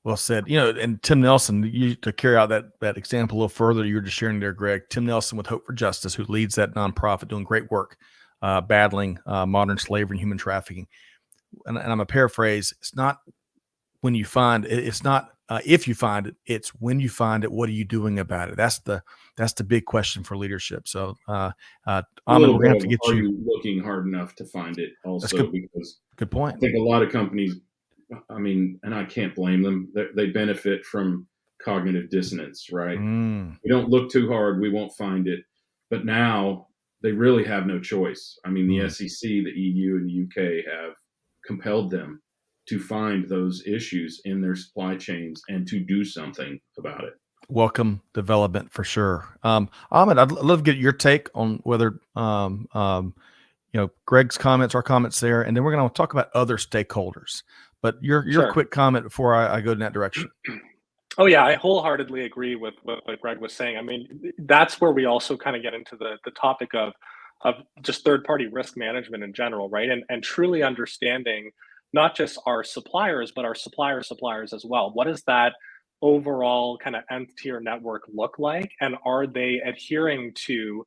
Well said. And Tim Nelson, to carry out that example a little further, you were just sharing there, Greg. Tim Nelson with Hope for Justice, who leads that nonprofit, doing great work, battling modern slavery and human trafficking. And I'm a paraphrase. It's not when you find it. It's not if you find it. It's when you find it. What are you doing about it? That's the big question for leadership. So, Ahmed, we're going to have to get are you looking hard enough to find it also, because good point. I think a lot of companies, and I can't blame them, they benefit from cognitive dissonance, right? We don't look too hard, we won't find it. But now they really have no choice. The SEC, the EU, and the UK have compelled them to find those issues in their supply chains and to do something about it. Welcome development for sure. Ahmed, I'd love to get your take on whether, Greg's comments, our comments there, and then we're going to talk about other stakeholders. But your Sure. quick comment before I go in that direction. Oh yeah, I wholeheartedly agree with what Greg was saying. That's where we also kind of get into the topic of just third-party risk management in general, right? And truly understanding not just our suppliers, but our suppliers as well. What does that overall kind of nth tier network look like? And are they adhering to,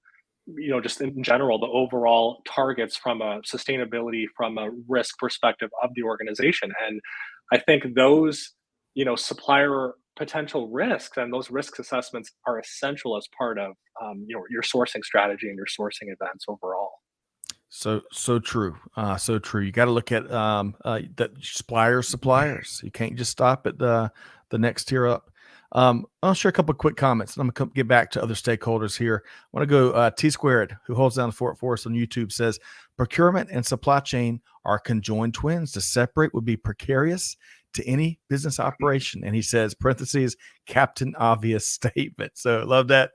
just in general, the overall targets from a sustainability, from a risk perspective of the organization? And I think those, supplier potential risks and those risk assessments are essential as part of, your sourcing strategy and your sourcing events overall. So true. So true. You got to look at the suppliers. You can't just stop at the next tier up. I'll share a couple of quick comments, and I'm gonna get back to other stakeholders here. I want to go T Squared, who holds down the fort for us on YouTube, says procurement and supply chain are conjoined twins. To separate would be precarious to any business operation. And he says, parentheses, Captain Obvious statement. So love that.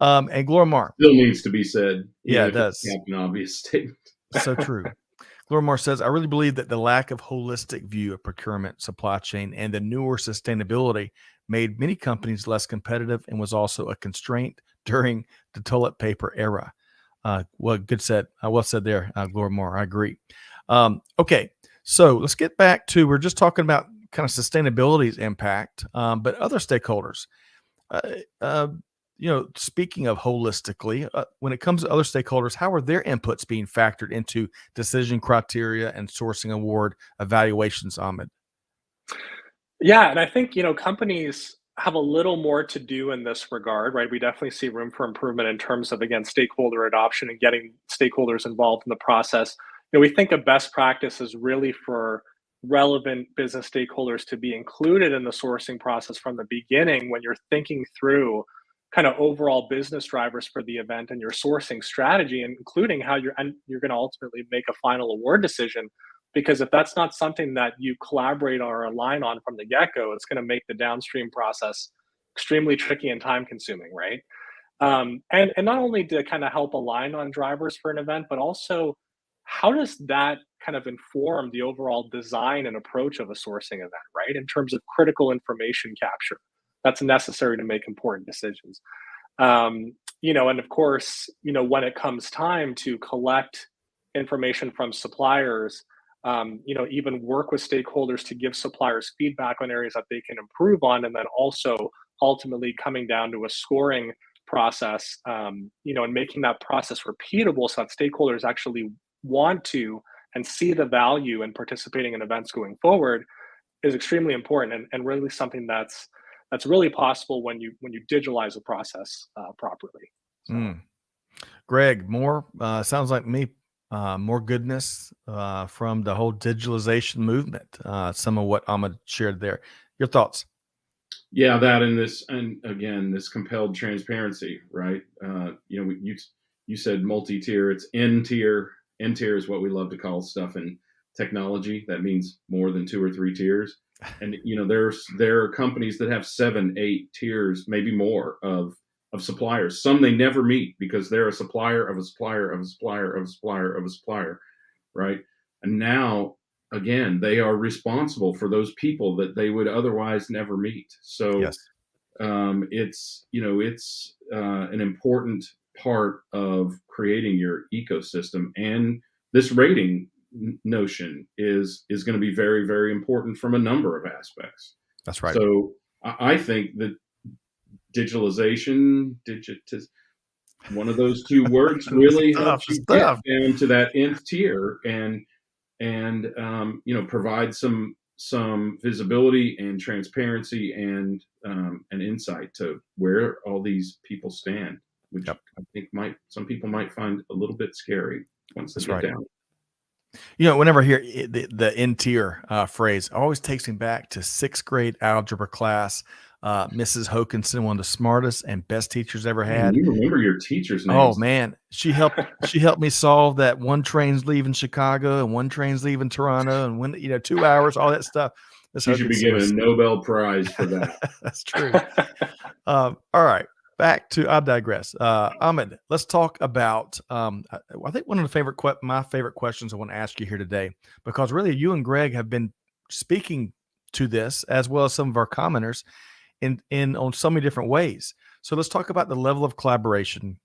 And Glormar. Still needs to be said. Yeah, it does. Captain Obvious statement. So true. Glormar says, I really believe that the lack of holistic view of procurement, supply chain, and the newer sustainability made many companies less competitive and was also a constraint during the toilet paper era. Well said there, Glormar. I agree. Okay, so let's get back to, we're just talking about kind of sustainability's impact, but other stakeholders. Speaking of holistically, when it comes to other stakeholders, how are their inputs being factored into decision criteria and sourcing award evaluations, Ahmed? Yeah, and I think, companies have a little more to do in this regard, right? We definitely see room for improvement in terms of, again, stakeholder adoption and getting stakeholders involved in the process. We think a best practice is really for relevant business stakeholders to be included in the sourcing process from the beginning when you're thinking through kind of overall business drivers for the event and your sourcing strategy, including how you're going to ultimately make a final award decision. Because if that's not something that you collaborate or align on from the get-go, it's going to make the downstream process extremely tricky and time consuming, right? And not only to kind of help align on drivers for an event, but also how does that kind of inform the overall design and approach of a sourcing event, right? In terms of critical information capture that's necessary to make important decisions. And of course, when it comes time to collect information from suppliers, even work with stakeholders to give suppliers feedback on areas that they can improve on, and then also ultimately coming down to a scoring process, and making that process repeatable so that stakeholders actually want to and see the value in participating in events going forward is extremely important, and really something that's really possible when you digitalize the process properly. So. Greg, more sounds like me. More goodness from the whole digitalization movement. Some of what Ahmed shared there. Your thoughts? Yeah, that and again, this compelled transparency, right? You said multi-tier. It's N-tier. N-tier is what we love to call stuff in technology. That means more than 2 or 3 tiers. And there are companies that have 7, 8 tiers, maybe more of suppliers. Some they never meet because they're a supplier of a supplier of a supplier of a supplier of a supplier, right? And now, again, they are responsible for those people that they would otherwise never meet. So yes. It's an important part of creating your ecosystem, and this rating notion is going to be very, very important from a number of aspects. That's right. So I think that digitalization, one of those 2 words really helps you get down to that nth tier and provide some visibility and transparency and insight to where all these people stand, which I think some people might find a little bit scary once they get down. Whenever I hear the N-tier phrase, it always takes me back to 6th grade algebra class. Mrs. Hokinson, one of the smartest and best teachers ever had. You remember your teacher's names? Oh man, she helped me solve that one train's leaving Chicago and one train's leaving Toronto, and when 2 hours, all that stuff. She should be given a Nobel Prize for that. That's true. All right. Back to, I digress. Ahmed, let's talk about, I think one of my favorite questions I want to ask you here today, because really you and Greg have been speaking to this as well as some of our commenters in on so many different ways. So let's talk about the level of collaboration.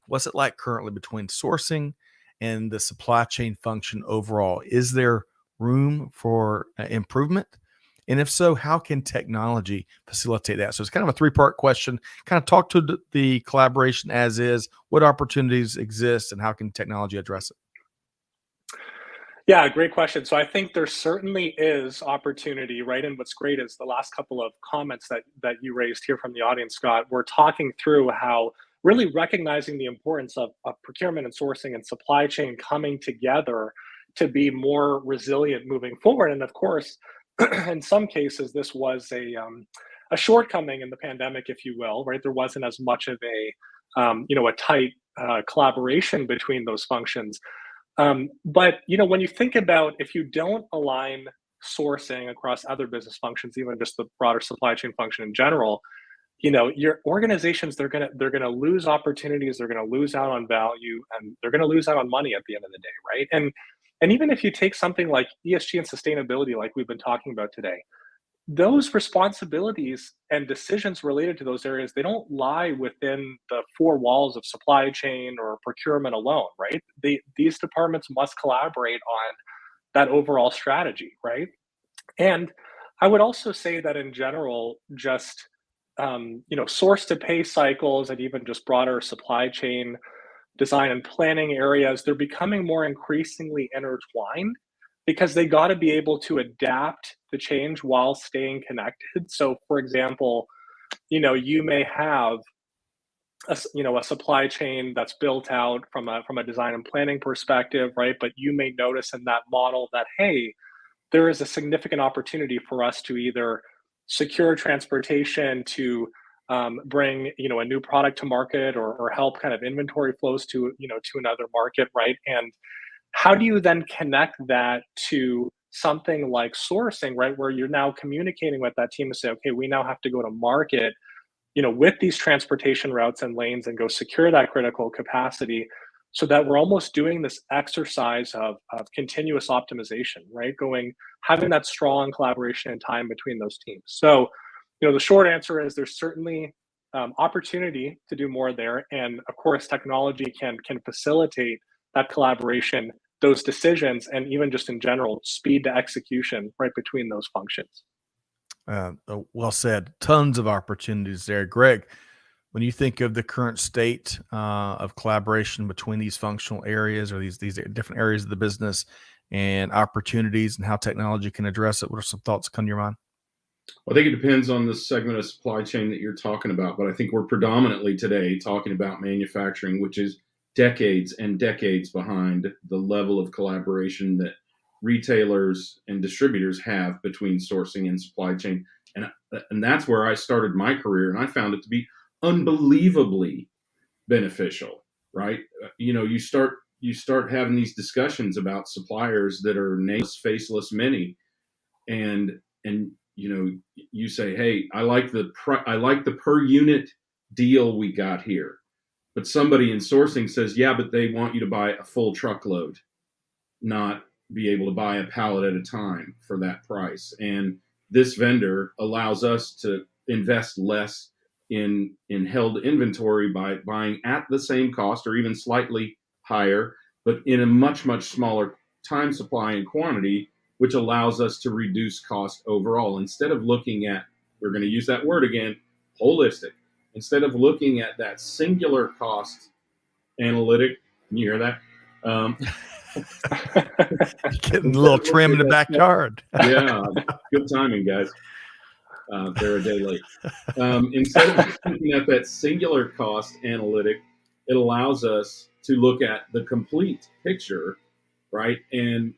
What's it like currently between sourcing and the supply chain function overall? Is there room for improvement? And if so, how can technology facilitate that? So it's kind of a three-part question. Kind of talk to the collaboration as is, what opportunities exist, and how can technology address it? Yeah, great question. So I think there certainly is opportunity, right? And what's great is the last couple of comments that you raised here from the audience, Scott, we're talking through how really recognizing the importance of procurement and sourcing and supply chain coming together to be more resilient moving forward. And of course, in some cases, this was a shortcoming in the pandemic, if you will, right? There wasn't as much of a tight collaboration between those functions. But when you think about if you don't align sourcing across other business functions, even just the broader supply chain function in general, your organizations they're gonna lose opportunities, they're gonna lose out on value, and they're gonna lose out on money at the end of the day, right? And even if you take something like ESG and sustainability, like we've been talking about today, those responsibilities and decisions related to those areas, they don't lie within the four walls of supply chain or procurement alone, right? These departments must collaborate on that overall strategy, right? And I would also say that in general, just source to pay cycles and even just broader supply chain design and planning areas, they're becoming more increasingly intertwined because they got to be able to adapt to change while staying connected. So, for example, you may have a supply chain that's built out from a design and planning perspective, right? But you may notice in that model that, hey, there is a significant opportunity for us to either secure transportation to bring a new product to market, or help kind of inventory flows to another market, right? And how do you then connect that to something like sourcing, right, where you're now communicating with that team to say, okay, we now have to go to market with these transportation routes and lanes and go secure that critical capacity, so that we're almost doing this exercise of continuous optimization, right? Having that strong collaboration and time between those teams. So, the short answer is there's certainly opportunity to do more there. And of course, technology can facilitate that collaboration, those decisions, and even just in general, speed to execution right between those functions. Well said. Tons of opportunities there, Greg. When you think of the current state of collaboration between these functional areas, or these different areas of the business, and opportunities and how technology can address it, what are some thoughts that come to your mind? I think it depends on the segment of supply chain that you're talking about, but I think we're predominantly today talking about manufacturing, which is decades and decades behind the level of collaboration that retailers and distributors have between sourcing and supply chain. And that's where I started my career, and I found it to be unbelievably beneficial, right? You start having these discussions about suppliers that are nameless, faceless, many, and you say, hey, I like the per unit deal we got here, but somebody in sourcing says, yeah, but they want you to buy a full truckload, not be able to buy a pallet at a time for that price. And this vendor allows us to invest less in held inventory by buying at the same cost or even slightly higher, but in a much, much smaller time supply and quantity, which allows us to reduce cost overall. Instead of looking at, we're going to use that word again, holistic. Instead of looking at that singular cost analytic, can you hear that? Getting a little trim in the backyard. Yeah, good timing, guys. They're a day late. Instead of looking at that singular cost analytic, it allows us to look at the complete picture, right? And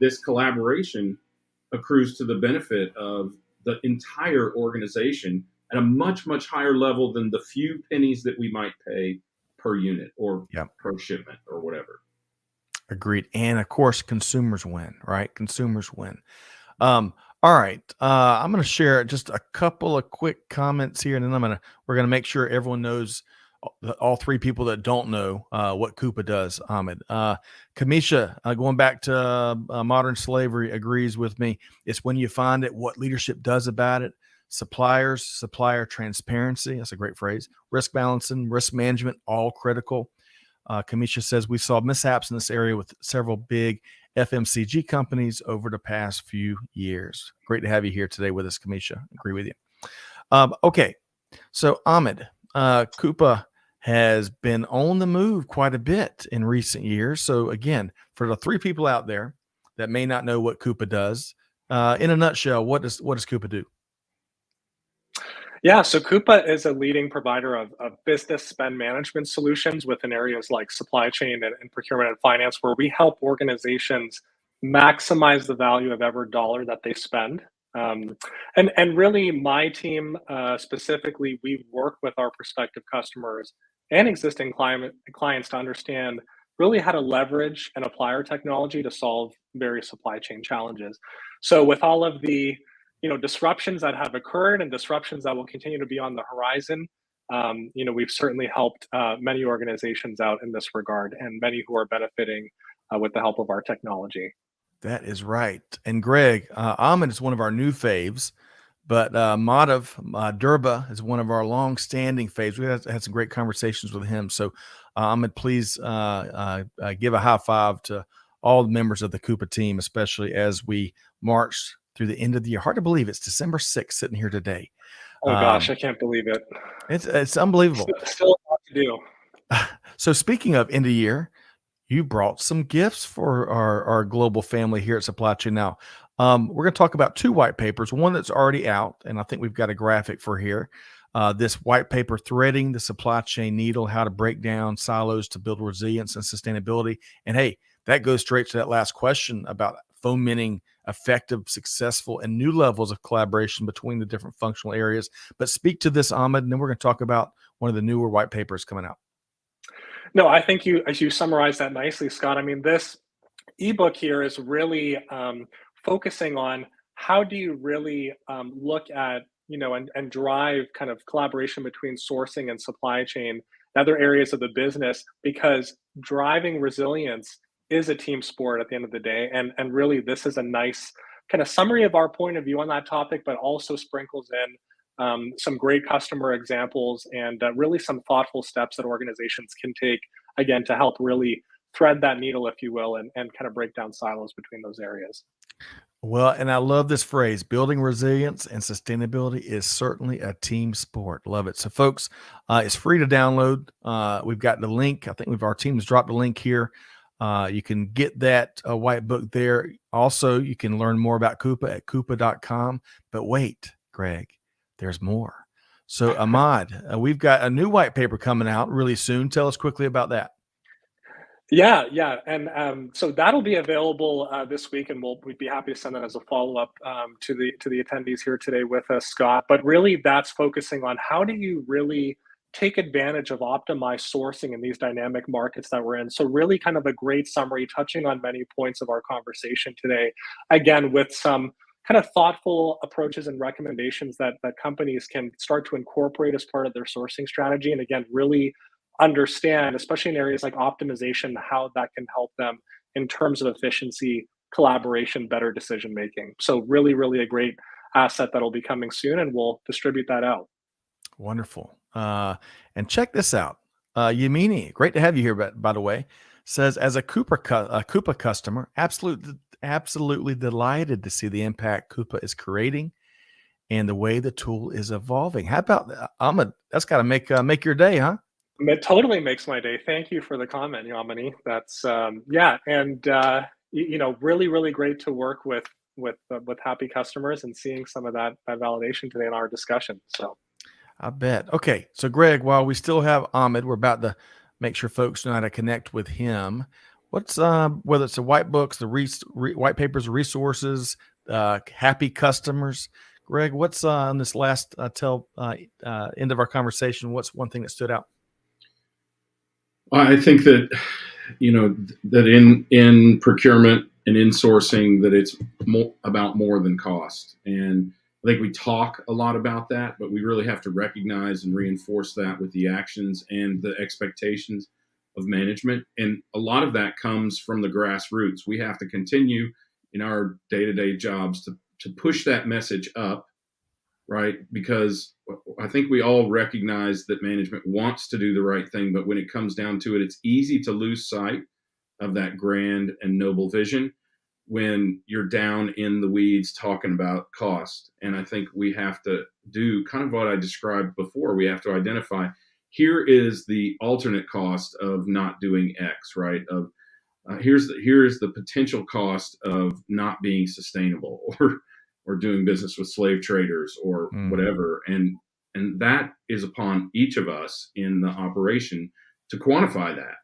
this collaboration accrues to the benefit of the entire organization at a much, much higher level than the few pennies that we might pay per unit or per shipment or whatever. Agreed. And of course, consumers win, right? Consumers win. All right. I'm going to share just a couple of quick comments here, and then we're going to make sure everyone knows, all three people that don't know what Coupa does, Ahmed. Kamisha, going back to modern slavery, agrees with me. It's when you find it, what leadership does about it. Supplier transparency. That's a great phrase. Risk balancing, risk management, all critical. Kamisha says we saw mishaps in this area with several big FMCG companies over the past few years. Great to have you here today with us, Kamisha. Agree with you. Okay, so Ahmed, Coupa has been on the move quite a bit in recent years. So again, for the three people out there that may not know what Coupa does, in a nutshell, what does Coupa do? Yeah, so Coupa is a leading provider of business spend management solutions within areas like supply chain and procurement and finance, where we help organizations maximize the value of every dollar that they spend. And really, my team specifically, we work with our prospective customers and existing clients to understand really how to leverage and apply our technology to solve various supply chain challenges. So, with all of the disruptions that have occurred and disruptions that will continue to be on the horizon, we've certainly helped many organizations out in this regard, and many who are benefiting with the help of our technology. That is right. And Greg, Ahmed is one of our new faves, but Madhav Durba is one of our long-standing faves. We had some great conversations with him. So, Ahmed, please give a high five to all the members of the Coupa team, especially as we march through the end of the year. Hard to believe it's December 6th sitting here today. Oh gosh, I can't believe it. It's unbelievable. Still a lot to do. So speaking of end of year, you brought some gifts for our global family here at Supply Chain Now. We're going to talk about two white papers, one that's already out, and I think we've got a graphic for here. This white paper, Threading the Supply Chain Needle, How to Break Down Silos to Build Resilience and Sustainability. And hey, that goes straight to that last question about fomenting effective, successful, and new levels of collaboration between the different functional areas. But speak to this, Ahmed, and then we're going to talk about one of the newer white papers coming out. No, I think you summarized that nicely, Scott. I mean, this ebook here is really focusing on how do you really look at and drive kind of collaboration between sourcing and supply chain and other areas of the business, because driving resilience is a team sport at the end of the day. And really, this is a nice kind of summary of our point of view on that topic, but also sprinkles in some great customer examples and really some thoughtful steps that organizations can take, again, to help really thread that needle, if you will, and kind of break down silos between those areas. Well, and I love this phrase, building resilience and sustainability is certainly a team sport. Love it. So folks, it's free to download. We've got the link. I think our team has dropped the link here. You can get that white book there. Also, you can learn more about Coupa at coupa.com. But wait, Greg, there's more. So Ahmad, we've got a new white paper coming out really soon. Tell us quickly about that. Yeah, and so that'll be available this week, and we'd be happy to send that as a follow up to the attendees here today with us, Scott. But really, that's focusing on how do you really take advantage of optimized sourcing in these dynamic markets that we're in. So really, kind of a great summary, touching on many points of our conversation today. Again, with some kind of thoughtful approaches and recommendations that companies can start to incorporate as part of their sourcing strategy, and again, really understand, especially in areas like optimization, how that can help them in terms of efficiency, collaboration, better decision making. So really, really a great asset that'll be coming soon, and we'll distribute that out. Wonderful. And check this out. Yamini, great to have you here, by the way, says, as a Coupa customer, absolutely delighted to see the impact Coupa is creating and the way the tool is evolving. How about Ahmed? That's got to make your day, huh? It totally makes my day. Thank you for the comment, Yamini. That's really, really great to work with happy customers and seeing some of that validation today in our discussion. So, I bet. Okay, so Greg, while we still have Ahmed, we're about to make sure folks know how to connect with him. What's whether it's the white books, the white papers, resources, happy customers. Greg, what's on this last end of our conversation? What's one thing that stood out? I think that that in procurement and in sourcing, that it's about more than cost. And I think we talk a lot about that, but we really have to recognize and reinforce that with the actions and the expectations of management. And a lot of that comes from the grassroots. We have to continue in our day-to-day jobs to push that message up, right? Because I think we all recognize that management wants to do the right thing, but when it comes down to it, it's easy to lose sight of that grand and noble vision. when you're down in the weeds talking about cost. And I think we have to do kind of what I described before. We have to identify, here is the alternate cost of not doing X, right? Of here's the potential cost of not being sustainable, or doing business with slave traders, or whatever. And that is upon each of us in the operation to quantify that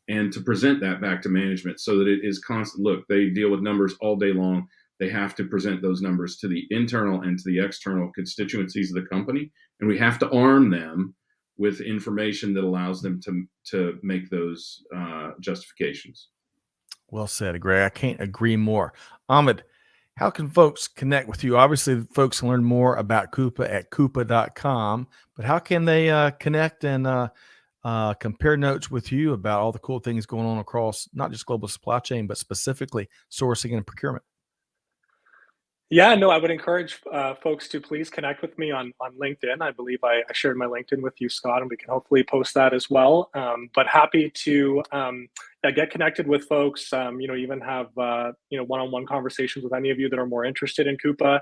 and to present that back to management, so that it is constant. Look, they deal with numbers all day long. They have to present those numbers to the internal and to the external constituencies of the company, and we have to arm them with information that allows them to make those justifications. Well said, Greg. I can't agree more. Ahmed, how can folks connect with you? Obviously, folks can learn more about Coupa at coupa.com, but how can they connect and compare notes with you about all the cool things going on across not just global supply chain, but specifically sourcing and procurement? Yeah, no, I would encourage folks to please connect with me on LinkedIn. I believe I shared my LinkedIn with you, Scott, and we can hopefully post that as well. But happy to get connected with folks. Even have one-on-one conversations with any of you that are more interested in Coupa,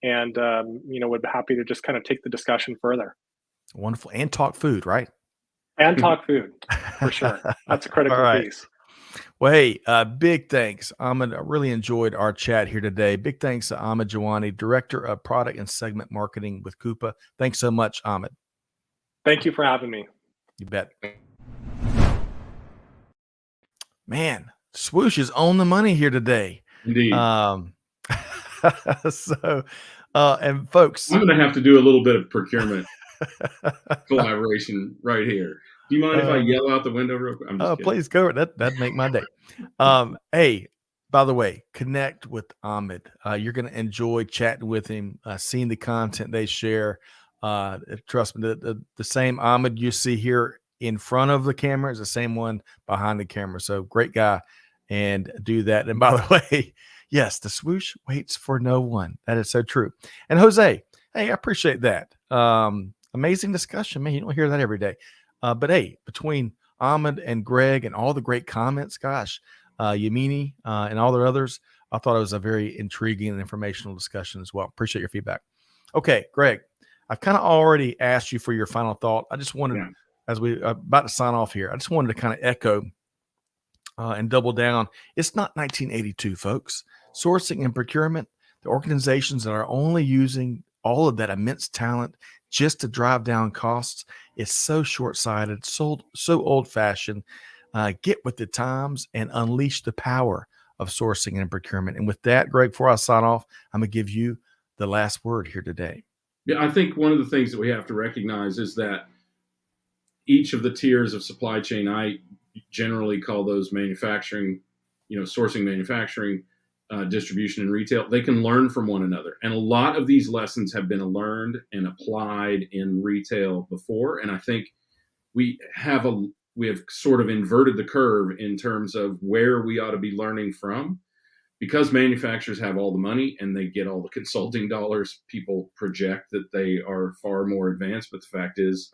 and would be happy to just kind of take the discussion further. Wonderful. And talk food, right? And talk food, for sure. That's a critical piece. Well, hey, big thanks, Ahmed. I really enjoyed our chat here today. Big thanks to Ahmed Jawani, Director of Product and Segment Marketing with Coupa. Thanks so much, Ahmed. Thank you for having me. You bet. Man, Swoosh is on the money here today. Indeed. And folks, I'm going to have to do a little bit of procurement collaboration right here. Do you mind if I yell out the window real quick? I'm just kidding. Please go. That'd make my day. Hey, by the way, connect with Ahmed. You're going to enjoy chatting with him, seeing the content they share. Trust me, the same Ahmed you see here in front of the camera is the same one behind the camera. So great guy, and do that. And by the way, yes, the swoosh waits for no one. That is so true. And Jose, hey, I appreciate that. Amazing discussion, man. You don't hear that every day. But hey, between Ahmed and Greg and all the great comments, gosh, Yamini and all the others, I thought it was a very intriguing and informational discussion as well. Appreciate your feedback. Okay, Greg, I've kind of already asked you for your final thought. I just wanted, as we are about to sign off here, I just wanted to kind of echo and double down. It's not 1982, folks. Sourcing and procurement, the organizations that are only using all of that immense talent just to drive down costs, is so short-sighted, so old-fashioned. Get with the times and unleash the power of sourcing and procurement. And with that, Greg, before I sign off, I'm going to give you the last word here today. Yeah, I think one of the things that we have to recognize is that each of the tiers of supply chain, I generally call those manufacturing, sourcing, manufacturing, distribution, and retail, they can learn from one another. And a lot of these lessons have been learned and applied in retail before. And I think we have sort of inverted the curve in terms of where we ought to be learning from. Because manufacturers have all the money and they get all the consulting dollars, people project that they are far more advanced. But the fact is,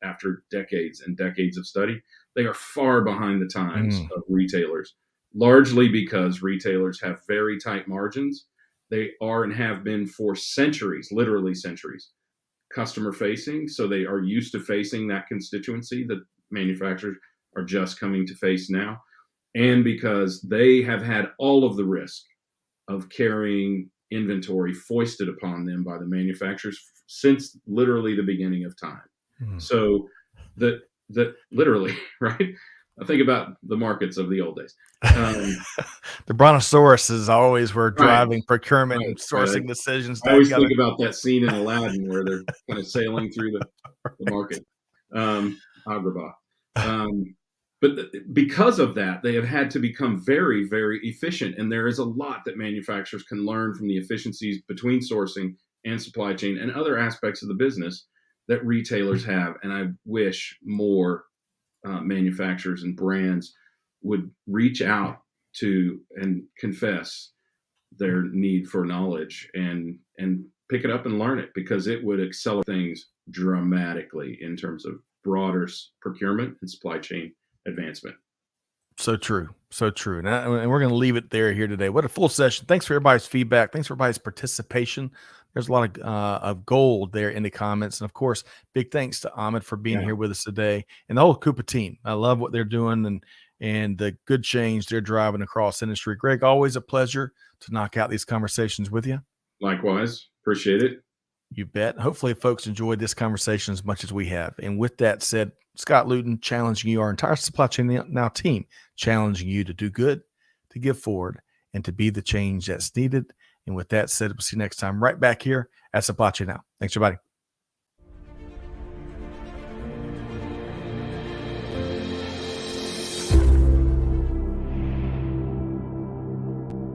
after decades and decades of study, they are far behind the times of retailers, largely because retailers have very tight margins. They are and have been for centuries, literally centuries, customer facing. So they are used to facing that constituency that manufacturers are just coming to face now. And because they have had all of the risk of carrying inventory foisted upon them by the manufacturers since literally the beginning of time. So that literally, right? I think about the markets of the old days. The brontosauruses always were driving procurement and sourcing decisions. I always think about that scene in Aladdin where they're kind of sailing through the market. Agrabah. But because of that, they have had to become very, very efficient. And there is a lot that manufacturers can learn from the efficiencies between sourcing and supply chain and other aspects of the business that retailers have. And I wish more manufacturers and brands would reach out to and confess their need for knowledge and pick it up and learn it, because it would accelerate things dramatically in terms of broader procurement and supply chain advancement. So true. So true. And we're going to leave it there here today. What a full session. Thanks for everybody's feedback. Thanks for everybody's participation. There's a lot of gold there in the comments. And of course, big thanks to Ahmed for being here with us today and the whole Coupa team. I love what they're doing and the good change they're driving across industry. Greg, always a pleasure to knock out these conversations with you. Likewise. Appreciate it. You bet. Hopefully folks enjoyed this conversation as much as we have. And with that said, Scott Luton challenging you, our entire Supply Chain Now team, challenging you to do good, to give forward, and to be the change that's needed. And with that said, we'll see you next time right back here at Supply Chain Now. Thanks, everybody.